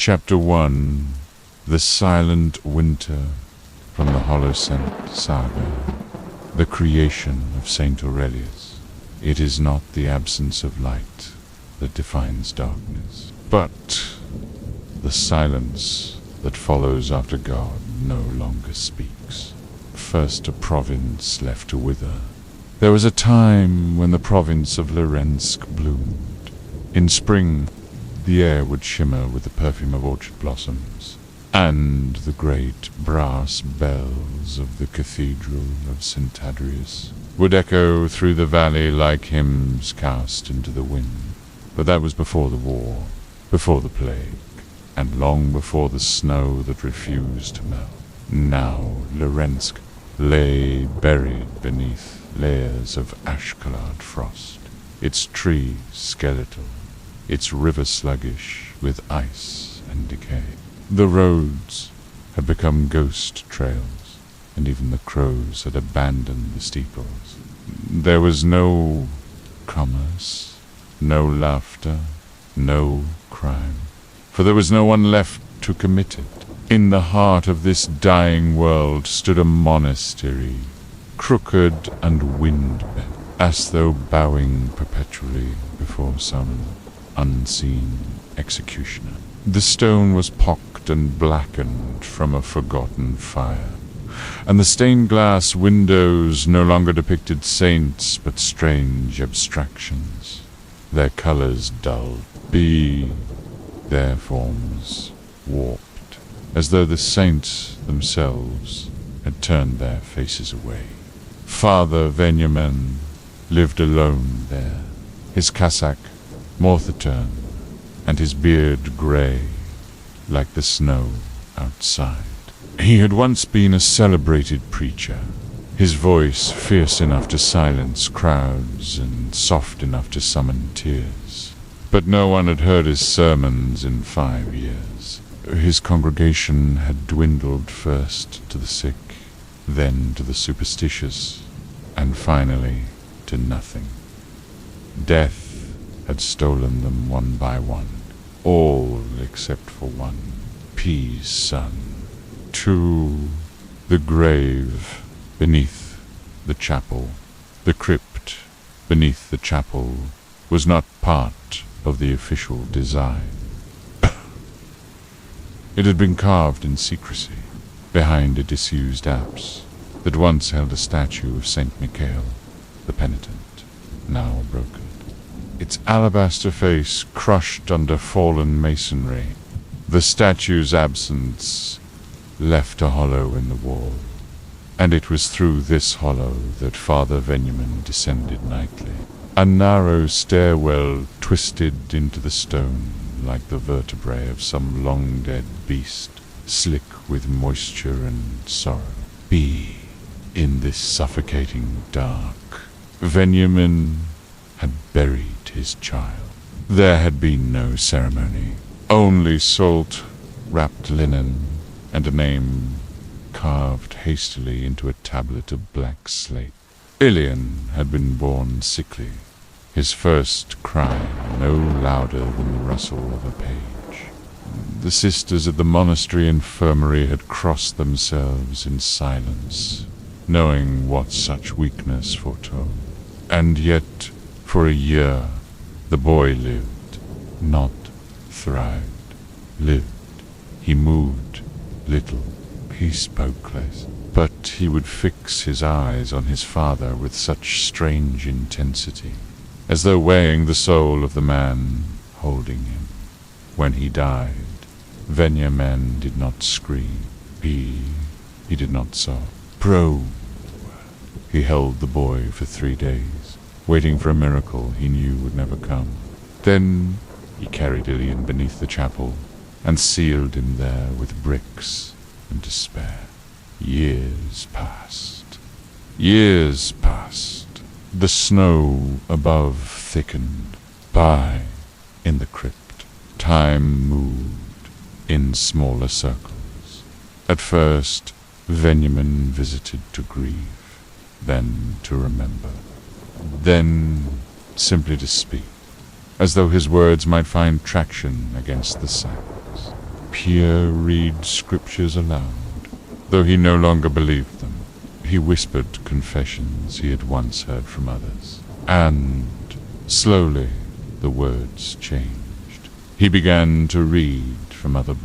Chapter 1. The Silent Winter, from the Hollow-Sent Saga. The creation of Saint Aurelius. It is not the absence of light that defines darkness, but the silence that follows after God no longer speaks. First a province left to wither. There was a time when the province of Lorensk bloomed. In spring, the air would shimmer with the perfume of orchard blossoms, and the great brass bells of the cathedral of St. Adrius would echo through the valley like hymns cast into the wind. But that was before the war, before the plague, and long before the snow that refused to melt. Now Lorensk lay buried beneath layers of ash-colored frost, its trees skeletal, its river sluggish with ice and decay. The roads had become ghost trails, and even the crows had abandoned the steeples. There was no commerce, no laughter, no crime, for there was no one left to commit it. In the heart of this dying world stood a monastery, crooked and wind-bent, as though bowing perpetually before some unseen executioner. The stone was pocked and blackened from a forgotten fire, and the stained glass windows no longer depicted saints but strange abstractions, their colors dulled, their forms warped, as though the saints themselves had turned their faces away. Father Venyamin lived alone there, his cassock morthatern, and his beard grey like the snow outside. He had once been a celebrated preacher, his voice fierce enough to silence crowds and soft enough to summon tears. But no one had heard his sermons in 5 years. His congregation had dwindled first to the sick, then to the superstitious, and finally to nothing. Death had stolen them one by one, all except for one, P's son, to the grave beneath the chapel. The crypt beneath the chapel was not part of the official design. It had been carved in secrecy behind a disused apse that once held a statue of Saint Michael, the penitent, now broken. Its alabaster face crushed under fallen masonry. The statue's absence left a hollow in the wall, and it was through this hollow that Father Venyamin descended nightly. A narrow stairwell twisted into the stone like the vertebrae of some long-dead beast, slick with moisture and sorrow. In this suffocating dark, Venyamin had buried his child. There had been no ceremony, only salt-wrapped linen and a name carved hastily into a tablet of black slate. Ilian had been born sickly, his first cry no louder than the rustle of a page. The sisters at the monastery infirmary had crossed themselves in silence, knowing what such weakness foretold. And yet, for a year, the boy lived, not thrived, lived. He moved little, he spoke less, but he would fix his eyes on his father with such strange intensity, as though weighing the soul of the man holding him. When he died, Venyamin did not scream. He did not sob. He held the boy for 3 days, waiting for a miracle he knew would never come. Then he carried Ilian beneath the chapel and sealed him there with bricks and despair. Years passed. Years passed. The snow above thickened. By, in the crypt, time moved in smaller circles. At first, Venyamin visited to grieve, then to remember, then simply to speak, as though his words might find traction against the silence. Pierre read scriptures aloud, though he no longer believed them. He whispered confessions he had once heard from others, and slowly the words changed. He began to read from other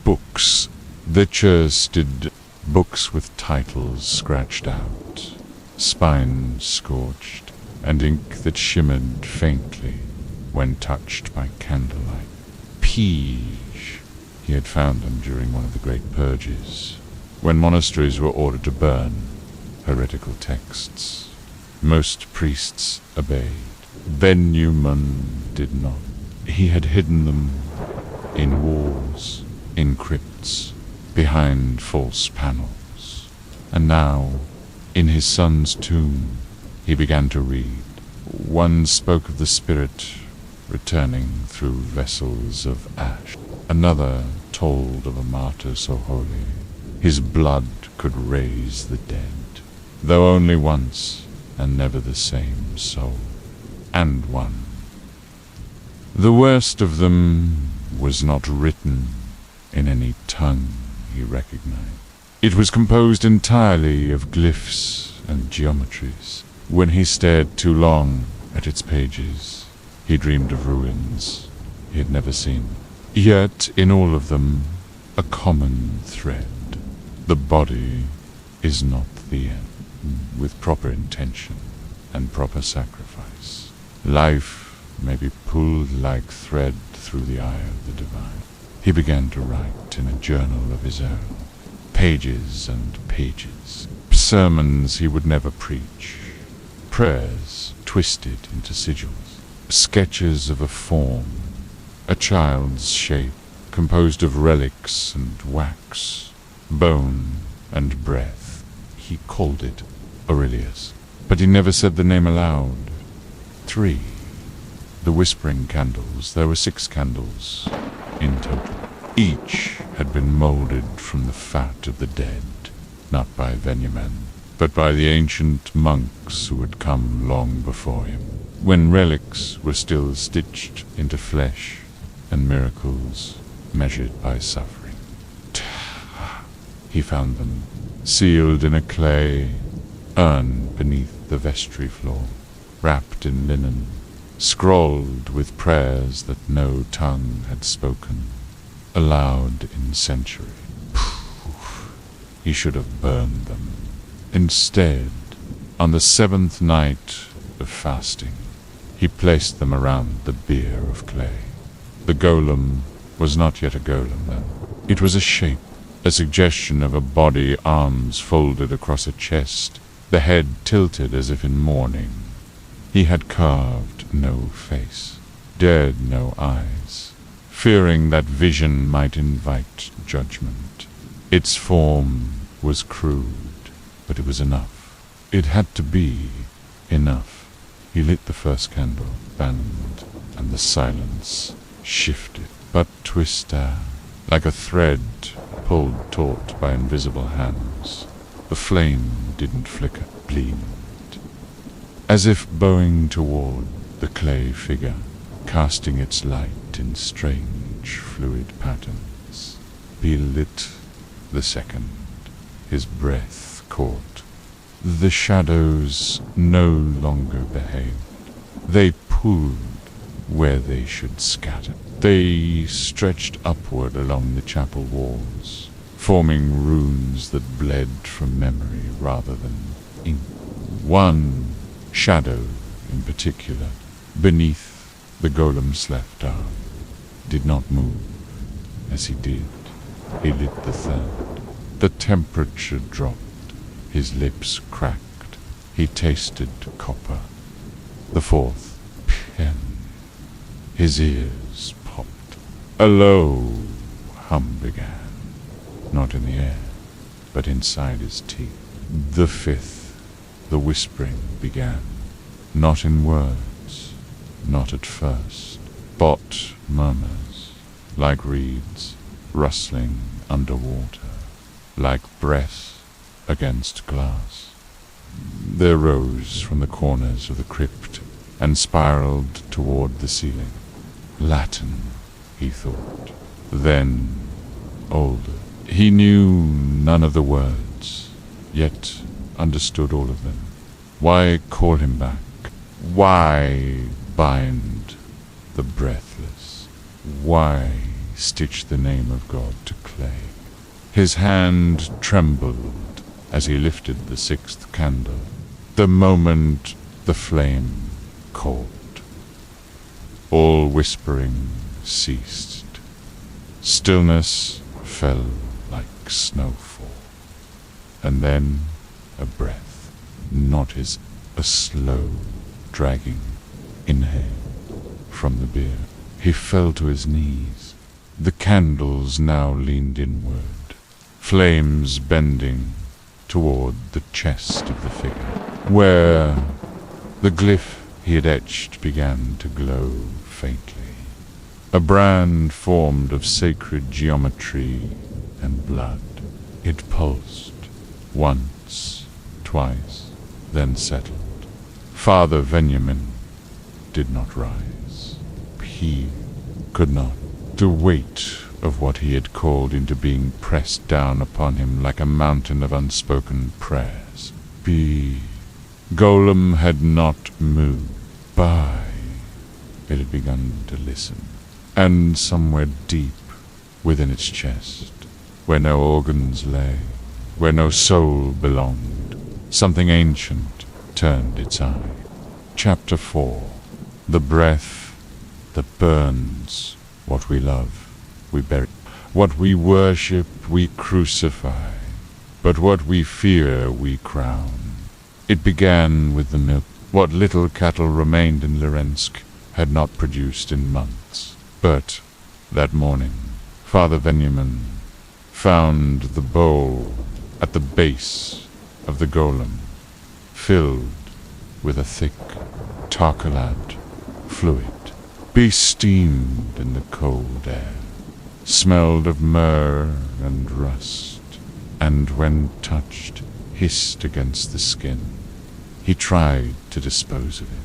books, the chersted books with titles scratched out, spines scorched, and ink that shimmered faintly when touched by candlelight. Pige. He had found them during one of the great purges, when monasteries were ordered to burn heretical texts. Most priests obeyed. Ben Newman did not. He had hidden them in walls, in crypts, behind false panels. And now, in his son's tomb, he began to read. One spoke of the spirit returning through vessels of ash. Another told of a martyr so holy, his blood could raise the dead, though only once, and never the same soul. And one. The worst of them was not written in any tongue he recognized. It was composed entirely of glyphs and geometries. When he stared too long at its pages, he dreamed of ruins he had never seen. Yet in all of them, a common thread. The body is not the end. With proper intention and proper sacrifice, life may be pulled like thread through the eye of the divine. He began to write in a journal of his own, pages and pages, sermons he would never preach, prayers twisted into sigils, sketches of a form, a child's shape composed of relics and wax, bone and breath. He called it Aurelius, but he never said the name aloud. 3. The whispering candles. There were 6 candles in total. Each had been molded from the fat of the dead, not by Venyamin, but by the ancient monks who had come long before him, when relics were still stitched into flesh and miracles measured by suffering. He found them, sealed in a clay urn beneath the vestry floor, wrapped in linen, scrawled with prayers that no tongue had spoken, aloud in century. He should have burned them. Instead, on the 7th night of fasting, he placed them around the bier of clay. The golem was not yet a golem then. It was a shape, a suggestion of a body, arms folded across a chest, the head tilted as if in mourning. He had carved no face, dared no eyes, fearing that vision might invite judgment. Its form was crude, but it was enough. It had to be enough. He lit the first candle, and the silence shifted, but twister, like a thread pulled taut by invisible hands. The flame didn't flicker, gleamed, as if bowing toward the clay figure, casting its light in strange fluid patterns. He lit the second. His breath caught. The shadows no longer behaved. They pulled where they should scatter. They stretched upward along the chapel walls, forming runes that bled from memory rather than ink. One shadow in particular, beneath the golem's left arm, did not move. As he did, he lit the third. The temperature dropped. His lips cracked. He tasted copper. The 4th, pen. His ears popped. A low hum began, not in the air, but inside his teeth. The 5th, the whispering began, not in words, not at first, but murmurs, like reeds rustling underwater, like breath against glass. There rose from the corners of the crypt and spiraled toward the ceiling. Latin, he thought. Then older. He knew none of the words, yet understood all of them. Why call him back? Why bind the breathless? Why stitch the name of God to clay? His hand trembled as he lifted the 6th candle. The moment the flame caught, all whispering ceased. Stillness fell like snowfall. And then a breath, not his, a slow, dragging inhale from the bier. He fell to his knees. The candles now leaned inward, flames bending toward the chest of the figure, where the glyph he had etched began to glow faintly. A brand formed of sacred geometry and blood. It pulsed once, twice, then settled. Father Benjamin did not rise. He could not. The weight of what he had called into being pressed down upon him like a mountain of unspoken prayers. Golem had not moved. It had begun to listen. And somewhere deep within its chest, where no organs lay, where no soul belonged, something ancient turned its eye. Chapter 4. The breath that burns. What we love, we bury. What we worship, we crucify. But what we fear, we crown. It began with the milk. What little cattle remained in Lorensk had not produced in months. But that morning, Father Benjamin found the bowl at the base of the golem, filled with a thick tarcalat fluid, steamed in the cold air, smelled of myrrh and rust, and when touched, hissed against the skin. He tried to dispose of it.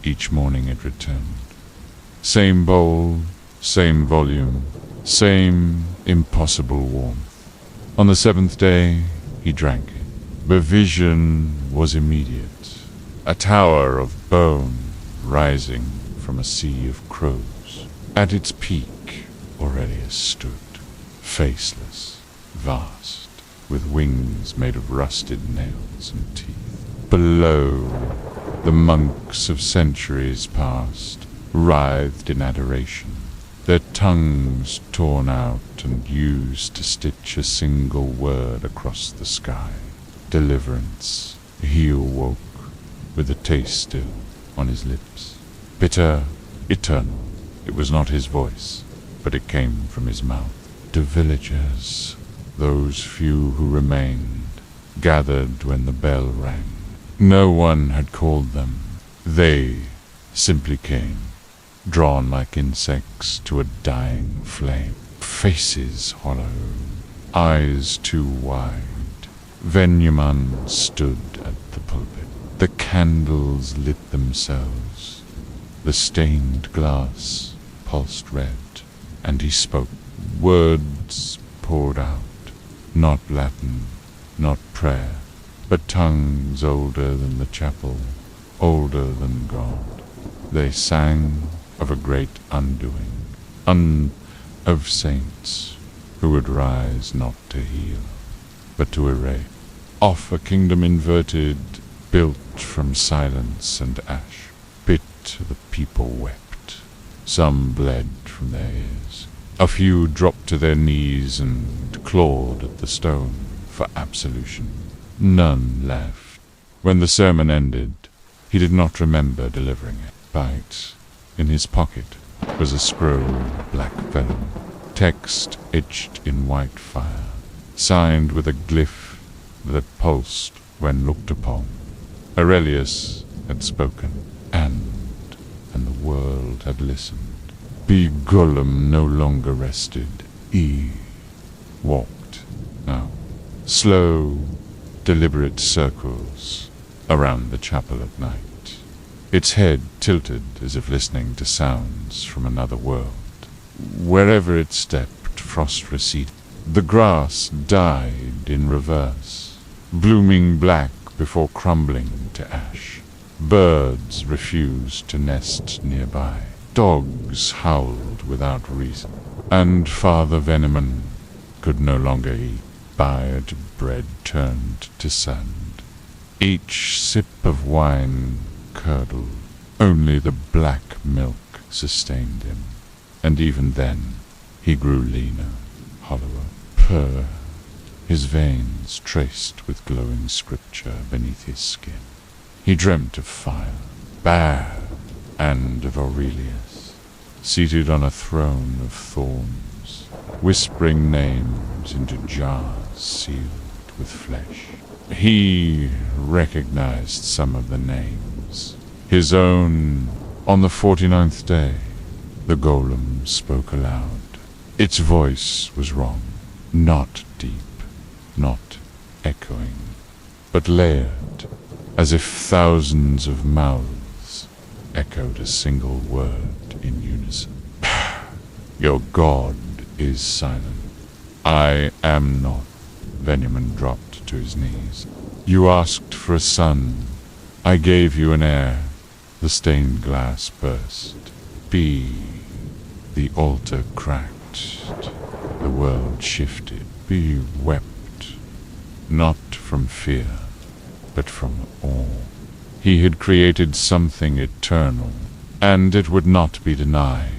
Each morning it returned. Same bowl, same volume, same impossible warmth. On the 7th day, he drank it. The vision was immediate. A tower of bone rising from a sea of crows. At its peak, Aurelius stood, faceless, vast, with wings made of rusted nails and teeth. Below, the monks of centuries past writhed in adoration, their tongues torn out and used to stitch a single word across the sky. Deliverance. He awoke with the taste still on his lips. Bitter, eternal. It was not his voice, but it came from his mouth. The villagers, those few who remained, gathered when the bell rang. No one had called them. They simply came, drawn like insects to a dying flame. Faces hollow, eyes too wide. Benjamin stood at the pulpit. The candles lit themselves. The stained glass pulsed red, and he spoke. Words poured out, not Latin, not prayer, but tongues older than the chapel, older than God. They sang of a great undoing, of saints who would rise not to heal, but to erase. Off a kingdom inverted, built from silence and ash. Bit the people wept. Some bled from their ears. A few dropped to their knees and clawed at the stone for absolution. None laughed. When the sermon ended, he did not remember delivering it. But in his pocket was a scroll of black vellum, text etched in white fire, signed with a glyph that pulsed when looked upon. Aurelius had spoken, and the world had listened. Golem no longer rested. He walked now, slow, deliberate circles around the chapel at night, its head tilted as if listening to sounds from another world. Wherever it stepped, frost receded. The grass died in reverse, blooming black before crumbling to ash. Birds refused to nest nearby. Dogs howled without reason. And Father Veneman could no longer eat. Bayard bread turned to sand. Each sip of wine curdled. Only the black milk sustained him. And even then, he grew leaner, hollower. His veins traced with glowing scripture beneath his skin. He dreamt of fire, Baird, and of Aurelius, seated on a throne of thorns, whispering names into jars sealed with flesh. He recognized some of the names. His own. On the 49th day, the golem spoke aloud. Its voice was wrong, not deep, not echoing, but layered, as if thousands of mouths echoed a single word in unison. Your God is silent. I am not. Veneman dropped to his knees. You asked for a son. I gave you an heir. The stained glass burst. The altar cracked. The world shifted. Be wept, not from fear, but from awe. He had created something eternal, and it would not be denied.